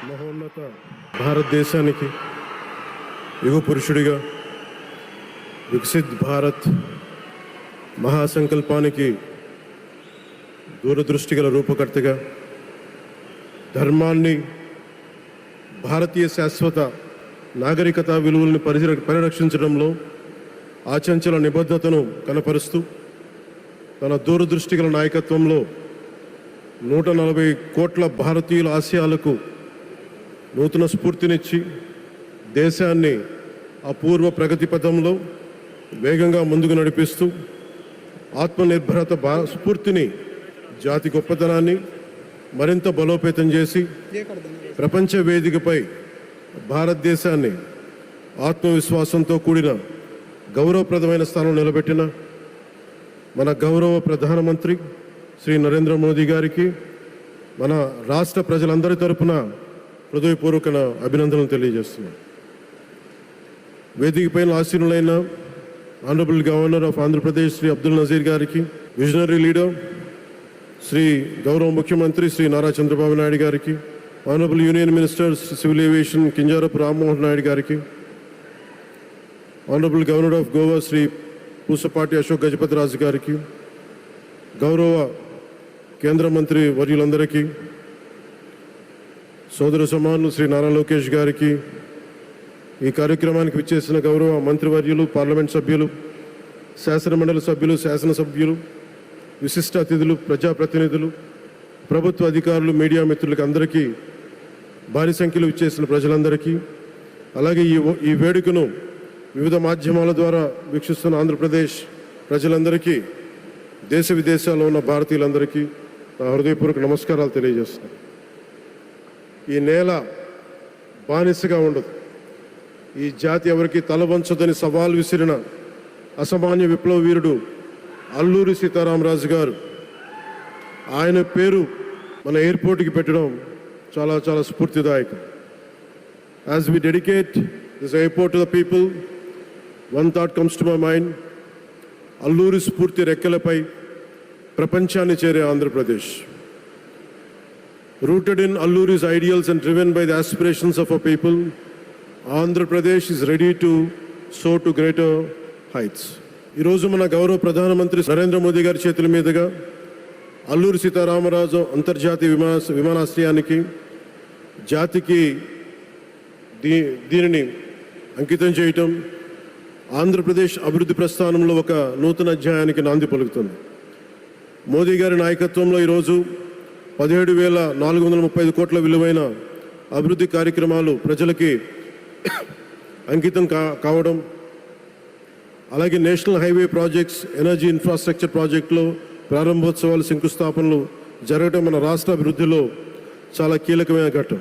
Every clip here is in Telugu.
మహోన్నత భారతదేశానికి యుగ పురుషుడిగా వికసిత్ భారత్ మహాసంకల్పానికి దూరదృష్టి గల రూపకర్తగా ధర్మాన్ని, భారతీయ శాశ్వత నాగరికత విలువలను పరిరక్షించడంలో ఆచంచల నిబద్ధతను కనపరుస్తూ తన దూరదృష్టి గల నాయకత్వంలో 140 కోట్ల భారతీయుల ఆశయాలకు నూతన స్ఫూర్తినిచ్చి దేశాన్ని అపూర్వ ప్రగతి పథంలో వేగంగా ముందుకు నడిపిస్తూ ఆత్మనిర్భరత స్ఫూర్తిని, జాతి గొప్పతనాన్ని మరింత బలోపేతం చేసి ప్రపంచ వేదికపై భారతదేశాన్ని ఆత్మవిశ్వాసంతో కూడిన గౌరవప్రదమైన స్థానం నిలబెట్టిన మన గౌరవ ప్రధానమంత్రి శ్రీ నరేంద్ర మోదీ గారికి మన రాష్ట్ర ప్రజలందరి తరపున హృదయపూర్వక అభినందనలు తెలియజేస్తున్నాను. వేదిక పైన ఆసీనులైన honourable governor of Andhra Pradesh Shri Abdul Nazeer గారికి, విజనరీ లీడర్ శ్రీ గౌరవ ముఖ్యమంత్రి శ్రీ నారా చంద్రబాబు నాయుడు గారికి, honourable union minister civil aviation Kinjarapu Rammohan Naidu గారికి, honourable governor of Goa Shri Pusapati Ashok Gajapathi Raju గారికి, గౌరవ కేంద్ర మంత్రి వర్యులందరికీ, సోదర సమానులు శ్రీ నారా లోకేష్ గారికి, ఈ కార్యక్రమానికి విచ్చేసిన గౌరవ మంత్రివర్యులు, పార్లమెంట్ సభ్యులు, శాసనమండలి సభ్యులు, శాసనసభ్యులు, విశిష్ట అతిథులు, ప్రజాప్రతినిధులు, ప్రభుత్వ అధికారులు, మీడియా మిత్రులకి అందరికీ, భారీ సంఖ్యలో విచ్చేసిన ప్రజలందరికీ, అలాగే ఈ వేడుకను వివిధ మాధ్యమాల ద్వారా వీక్షిస్తున్న ఆంధ్రప్రదేశ్ ప్రజలందరికీ, దేశ విదేశాల్లో ఉన్న భారతీయులందరికీ నా హృదయపూర్వక నమస్కారాలు తెలియజేస్తున్నాను. ఈ నేల బానిసగా ఉండదు, ఈ జాతి ఎవరికి తల వంచదని సవాల్ విసిరిన అసామాన్య విప్లవ వీరుడు అల్లూరి సీతారామరాజు గారు, ఆయన పేరు మన ఎయిర్పోర్ట్కి పెట్టడం చాలా చాలా స్ఫూర్తిదాయకం. As we dedicate this airport to the people, one thought comes to my mind. Alluri స్ఫూర్తి రెక్కలపై ప్రపంచాన్ని చేరే Andhra Pradesh. Rooted in Alluri's ideals and driven by the aspirations of our people, Andhra Pradesh is ready to soar to greater heights. ఈరోజు మన గౌరవ ప్రధానమంత్రి నరేంద్ర మోదీ గారి చేతుల మీదుగా అల్లూరి సీతారామరాజు అంతర్జాతీయ విమానాశ్రయానికి, జాతికి దీనిని అంకితం చేయటం ఆంధ్రప్రదేశ్ అభివృద్ధి ప్రస్థానంలో ఒక నూతన అధ్యాయానికి నాంది పలుకుతుంది. మోదీ గారి నాయకత్వంలో ఈరోజు 17,435 కోట్ల విలువైన అభివృద్ధి కార్యక్రమాలు ప్రజలకి అంకితం కావడం, అలాగే national highway projects, energy infrastructure ప్రాజెక్టులో ప్రారంభోత్సవాలు, శంకుస్థాపనలు జరగడం మన రాష్ట్ర అభివృద్ధిలో చాలా కీలకమైన ఘట్టం.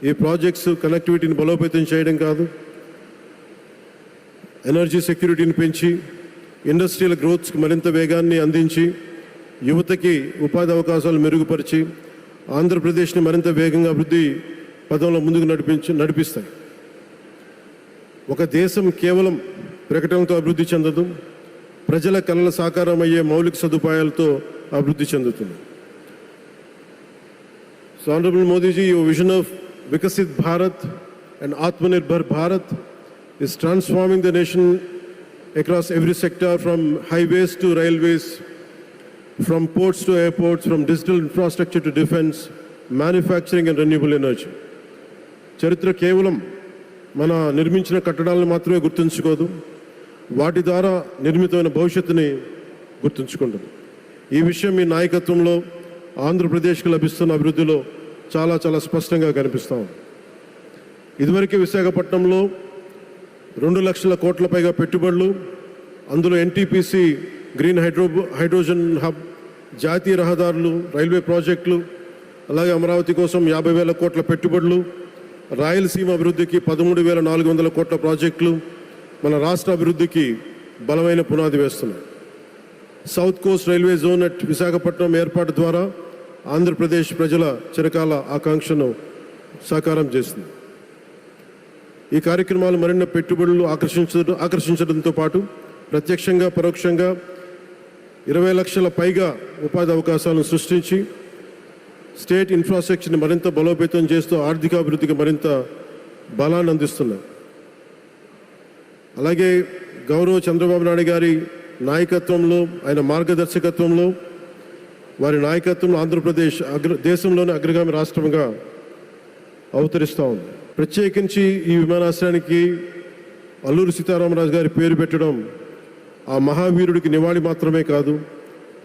ఈ ప్రాజెక్ట్స్ కనెక్టివిటీని బలోపేతం చేయడం కాదు, ఎనర్జీ సెక్యూరిటీని పెంచి ఇండస్ట్రియల్ గ్రోత్స్కి మరింత వేగాన్ని అందించి, యువతకి ఉపాధి అవకాశాలు మెరుగుపరిచి ఆంధ్రప్రదేశ్ని మరింత వేగంగా అభివృద్ధి పదంలో ముందుకు నడిపిస్తాయి. ఒక దేశం కేవలం ప్రకటనలతో అభివృద్ధి చెందదు, ప్రజల కళల సాకారం అయ్యే మౌలిక సదుపాయాలతో అభివృద్ధి చెందుతుంది. So honourable Modiji, your vision of Viksit Bharat and Atmanirbhar Bharat is transforming the nation across every sector, from highways to railways, from ports to airports, from digital infrastructure to defense, manufacturing and renewable energy. చరిత్ర కేవలం మన నిర్మించిన కట్టడాలను మాత్రమే గుర్తుంచుకోదు, వాటి ద్వారా నిర్మితమైన భవిష్యత్తుని గుర్తుంచుకుంటుంది. ఈ విషయం మీ నాయకత్వంలో ఆంధ్రప్రదేశ్కి లభిస్తున్న అభివృద్ధిలో చాలా చాలా స్పష్టంగా కనిపిస్తాం. ఇదివరకే విశాఖపట్నంలో 2 లక్షల కోట్ల పైగా పెట్టుబడులు, అందులో ఎన్టీపీసీ గ్రీన్ హైడ్రోజన్ హబ్, జాతీయ రహదారులు, రైల్వే ప్రాజెక్టులు, అలాగే అమరావతి కోసం 50,000 కోట్ల పెట్టుబడులు, రాయలసీమ అభివృద్ధికి 13,400 కోట్ల ప్రాజెక్టులు మన రాష్ట్ర అభివృద్ధికి బలమైన పునాది వేస్తున్నాయి. South Coast railway zone at Visakhapatnam ఏర్పాటు ద్వారా ఆంధ్రప్రదేశ్ ప్రజల చిరకాల ఆకాంక్షను సాకారం చేస్తుంది. ఈ కార్యక్రమాలు మరిన్ని పెట్టుబడులు ఆకర్షించడంతో పాటు ప్రత్యక్షంగా పరోక్షంగా 20 లక్షల పైగా ఉపాధి అవకాశాలను సృష్టించి స్టేట్ ఇన్ఫ్రాస్ట్రక్చర్ని మరింత బలోపేతం చేస్తూ ఆర్థికాభివృద్ధికి మరింత బలాన్ని అందిస్తున్నారు. అలాగే గౌరవ చంద్రబాబు నాయుడు గారి నాయకత్వంలో, ఆయన మార్గదర్శకత్వంలో, వారి నాయకత్వంలో ఆంధ్రప్రదేశ్ దేశంలోని అగ్రగామి రాష్ట్రంగా అవతరిస్తూ ఉంది. ప్రత్యేకించి ఈ విమానాశ్రయానికి అల్లూరి సీతారామరాజు గారి పేరు పెట్టడం ఆ మహావీరుడికి నివాళి మాత్రమే కాదు,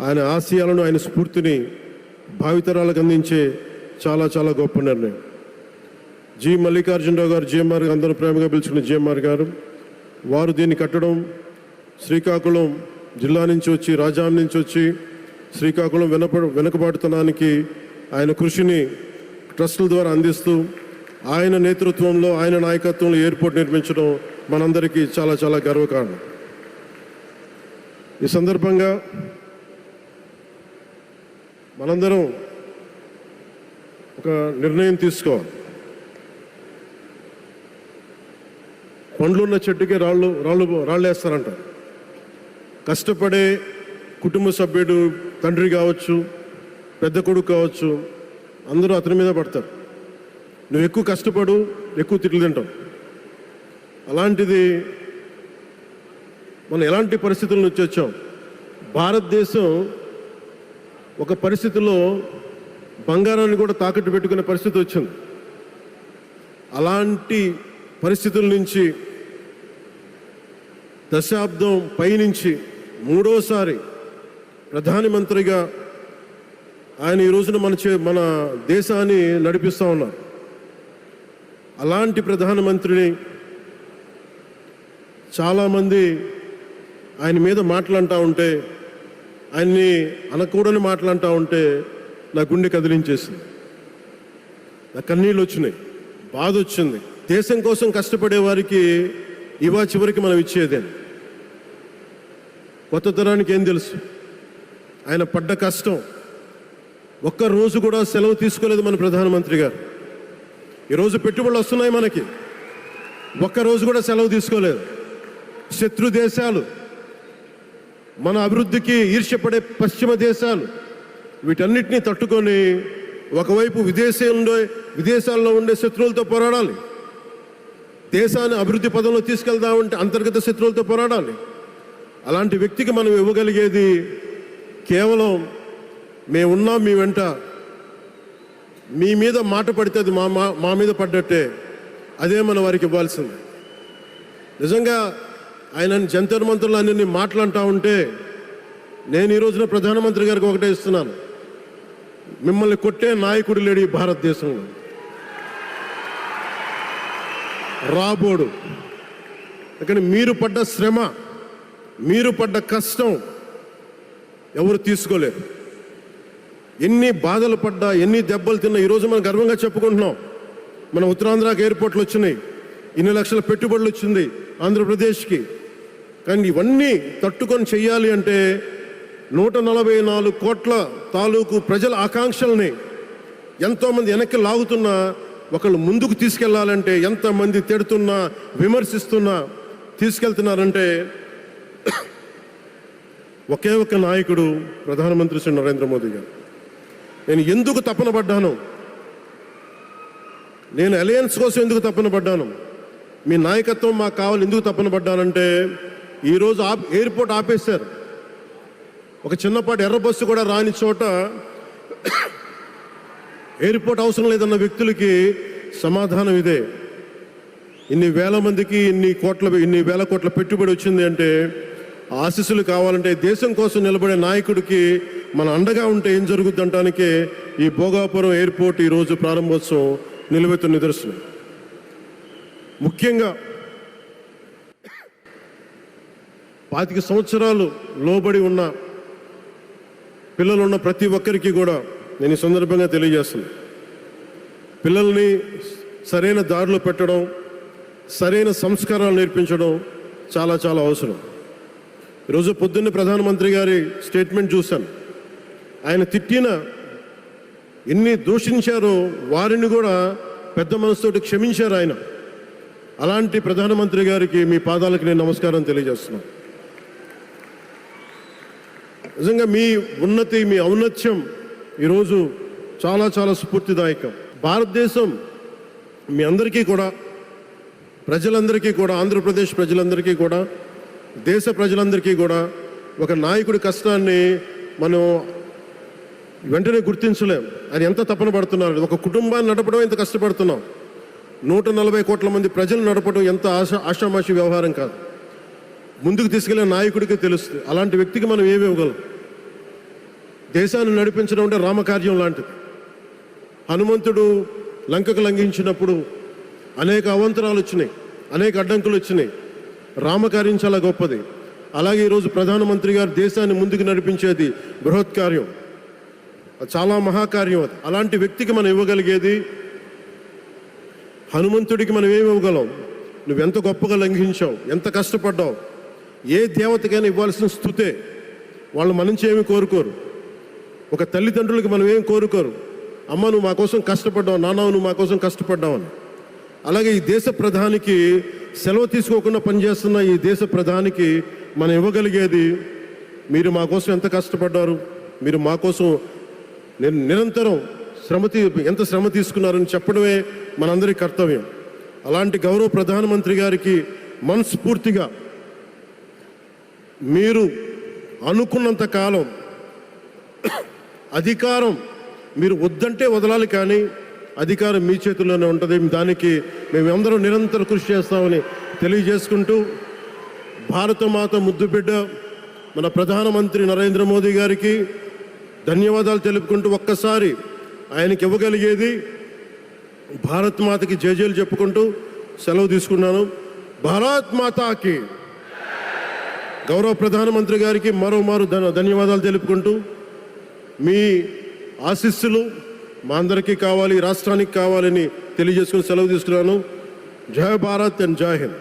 ఆయన ఆశయాలను, ఆయన స్ఫూర్తిని భావితరాలకు అందించే చాలా చాలా గొప్ప నిర్ణయం. జి మల్లికార్జునరావు గారు, జిఎంఆర్, అందరూ ప్రేమగా పిలుచుకున్న జిఎంఆర్ గారు, వారు దీన్ని కట్టడం, శ్రీకాకుళం జిల్లా నుంచి వచ్చి, రాజాం నుంచి వచ్చి శ్రీకాకుళం వెనుకబాటుతనానికి ఆయన కృషిని ట్రస్టుల ద్వారా అందిస్తూ ఆయన నేతృత్వంలో, ఆయన నాయకత్వంలో ఎయిర్పోర్ట్ నిర్మించడం మనందరికీ చాలా చాలా గర్వకారణం. ఈ సందర్భంగా మనందరం ఒక నిర్ణయం తీసుకోవాలి. పండ్లున్న చెట్టుకే రాళ్ళు వేస్తారంట. కష్టపడే కుటుంబ సభ్యుడు, తండ్రి కావచ్చు, పెద్ద కొడుకు కావచ్చు, అందరూ అతని మీద పడతారు. నువ్వు ఎక్కువ కష్టపడు, ఎక్కువ తిట్లు తింటావు. అలాంటిది మనం ఎలాంటి పరిస్థితుల నుంచి వచ్చాం? భారతదేశం ఒక పరిస్థితిలో బంగారాన్ని కూడా తాకట్టు పెట్టుకునే పరిస్థితి వచ్చింది. అలాంటి పరిస్థితుల నుంచి దశాబ్దం పైనుంచి మూడోసారి ప్రధానమంత్రిగా ఆయన ఈ రోజున మన దేశాన్ని నడిపిస్తూ ఉన్నారు. అలాంటి ప్రధానమంత్రిని చాలామంది ఆయన మీద మాట్లాడుతూ ఉంటే, ఆయన్ని అనకూడని మాట్లాడుతూ ఉంటే నా గుండె కదిలించేసింది, నా కన్నీళ్ళు వచ్చినాయి, బాధ వచ్చింది. దేశం కోసం కష్టపడే వారికి ఇవా చివరికి మనం ఇచ్చేదే. కొత్త తరానికి ఏం తెలుసు? ఆయన పడ్డ కష్టం. ఒక్కరోజు కూడా సెలవు తీసుకోలేదు మన ప్రధానమంత్రి గారు. ఈరోజు పెట్టుబడులు వస్తున్నాయి మనకి, ఒక్కరోజు కూడా సెలవు తీసుకోలేదు. శత్రు దేశాలు, మన అభివృద్ధికి ఈర్ష్యపడే పశ్చిమ దేశాలు, వీటన్నిటినీ తట్టుకొని ఒకవైపు విదేశాల్లో ఉండే శత్రువులతో పోరాడాలి, దేశాన్ని అభివృద్ధి పదంలో తీసుకెళ్దామంటే అంతర్గత శత్రువులతో పోరాడాలి. అలాంటి వ్యక్తికి మనం ఇవ్వగలిగేది కేవలం మేమున్నాం, మీ వెంట, మీ మీద మాట పడితే అది మా మీద పడ్డట్టే, అదే మనం వారికి ఇవ్వాల్సింది. నిజంగా ఆయన జంతర్ మంత్రులు అన్ని మాట్లాడుతూ ఉంటే నేను ఈ రోజున ప్రధానమంత్రి గారికి ఒకటే ఇస్తున్నాను, మిమ్మల్ని కొట్టే నాయకుడు లేడు ఈ భారతదేశంలో, రాబోడు. కానీ మీరు పడ్డ శ్రమ, మీరు పడ్డ కష్టం ఎవరు తీసుకోలేరు. ఎన్ని బాధలు పడ్డా, ఎన్ని దెబ్బలు తిన్నా ఈరోజు మనం గర్వంగా చెప్పుకుంటున్నాం. మన ఉత్తరాంధ్రకి ఎయిర్పోర్ట్లు వచ్చినాయి, ఇన్ని లక్షల పెట్టుబడులు వచ్చింది ఆంధ్రప్రదేశ్కి. కానీ ఇవన్నీ తట్టుకొని చెయ్యాలి అంటే 144 కోట్ల తాలూకు ప్రజల ఆకాంక్షల్ని ఎంతోమంది వెనక్కి లాగుతున్నా, ఒకళ్ళు ముందుకు తీసుకెళ్లాలంటే ఎంతమంది తిడుతున్నా, విమర్శిస్తున్నా తీసుకెళ్తున్నారంటే ఒకే ఒక నాయకుడు ప్రధానమంత్రి శ్రీ నరేంద్ర మోదీ గారు. నేను ఎందుకు తపన పడ్డాను, నేను అలయన్స్ కోసం ఎందుకు తపన పడ్డాను, మీ నాయకత్వం మాకు కావాలి ఎందుకు తపన పడ్డానంటే, ఈరోజు ఎయిర్పోర్ట్ ఆపేశారు. ఒక చిన్నపాటి ఎర్ర బస్సు కూడా రాని చోట ఎయిర్పోర్ట్ అవసరం లేదన్న వ్యక్తులకి సమాధానం ఇదే. ఇన్ని వేల మందికి ఇన్ని వేల కోట్ల పెట్టుబడి వచ్చింది అంటే ఆశీస్సులు కావాలంటే, దేశం కోసం నిలబడే నాయకుడికి మన అండగా ఉంటే ఏం జరుగుద్ది అంటానికే ఈ భోగాపురం ఎయిర్పోర్ట్ ఈరోజు ప్రారంభోత్సవం నిలువెత్తు నిదర్శనం. ముఖ్యంగా 25 సంవత్సరాలు లోబడి ఉన్న పిల్లలు ఉన్న ప్రతి ఒక్కరికి కూడా నేను ఈ సందర్భంగా తెలియజేస్తున్నాను, పిల్లల్ని సరైన దారిలో పెట్టడం, సరైన సంస్కారాలు నేర్పించడం చాలా చాలా అవసరం. ఈరోజు పొద్దున్నే ప్రధానమంత్రి గారి స్టేట్మెంట్ చూశాను. ఆయన తిట్టిన, ఎన్ని దూషించారో వారిని కూడా పెద్ద మనసుతోటి క్షమించారు ఆయన. అలాంటి ప్రధానమంత్రి గారికి మీ పాదాలకు నేను నమస్కారం తెలియజేస్తున్నాను. నిజంగా మీ ఉన్నతి, మీ ఔన్నత్యం ఈరోజు చాలా చాలా స్ఫూర్తిదాయకం. భారతదేశం మీ అందరికీ కూడా, ప్రజలందరికీ కూడా, ఆంధ్రప్రదేశ్ ప్రజలందరికీ కూడా, దేశ ప్రజలందరికీ కూడా ఒక నాయకుడి కష్టాన్ని మనం వెంటనే గుర్తించలేం. అది ఎంత తపన పడుతున్నారు. ఒక కుటుంబాన్ని నడపడం ఎంత కష్టపడుతున్నాం. 140 కోట్ల మంది ప్రజలు నడపడం ఎంత ఆషామాషి వ్యవహారం కాదు. ముందుకు తీసుకెళ్లే నాయకుడికి తెలుస్తుంది. అలాంటి వ్యక్తికి మనం ఏమి ఇవ్వగలం. దేశాన్ని నడిపించడం అంటే రామకార్యం లాంటిది. హనుమంతుడు లంకకు లంఘించినప్పుడు అనేక అవంతరాలు వచ్చినాయి, అనేక అడ్డంకులు వచ్చినాయి. రామకార్యం చాలా గొప్పది. అలాగే ఈరోజు ప్రధానమంత్రి గారు దేశాన్ని ముందుకు నడిపించేది బృహత్ కార్యం, చాలా మహాకార్యం అది. అలాంటి వ్యక్తికి మనం ఇవ్వగలిగేది, హనుమంతుడికి మనం ఏమి ఇవ్వగలం? నువ్వెంత గొప్పగా లంఘించావు, ఎంత కష్టపడ్డావు. ఏ దేవతకైనా ఇవ్వాల్సిన స్తుతే. వాళ్ళు మన నుంచి ఏమి కోరుకోరు. ఒక తల్లిదండ్రులకి మనం ఏం కోరుకోరు. అమ్మ నువ్వు మా కోసం కష్టపడ్డావు, నాన్న నువ్వు మా కోసం కష్టపడ్డావు అని. అలాగే ఈ దేశ ప్రధానికి, సెలవు తీసుకోకుండా పనిచేస్తున్న ఈ దేశ ప్రధానికి మనం ఇవ్వగలిగేది, మీరు మా కోసం ఎంత కష్టపడ్డారు, మీరు మా కోసం నిరంతరం ఎంత శ్రమ తీసుకున్నారని చెప్పడమే మనందరి కర్తవ్యం. అలాంటి గౌరవ ప్రధానమంత్రి గారికి మనస్ఫూర్తిగా మీరు అనుకున్నంత కాలం అధికారం మీరు వద్దంటే వదలాలి, కానీ అధికారం మీ చేతుల్లోనే ఉంటుంది. దానికి మేమందరం నిరంతరం కృషి చేస్తామని తెలియజేసుకుంటూ, భారతమాత ముద్దుబిడ్డ మన ప్రధానమంత్రి నరేంద్ర మోదీ గారికి ధన్యవాదాలు తెలుపుకుంటూ, ఒక్కసారి ఆయనకి ఇవ్వగలిగేది భారత్ మాతకి జయజయలు చెప్పుకుంటూ సెలవు తీసుకున్నాను. భారత్ మాతాకి. గౌరవ ప్రధానమంత్రి గారికి మరోమారు ధన్యవాదాలు తెలుపుకుంటూ, మీ ఆశీస్సులు మా అందరికీ కావాలి, రాష్ట్రానికి కావాలని తెలియజేసుకుని సెలవు తీసుకున్నాను. జై భారత్ అండ్ జై హింద్.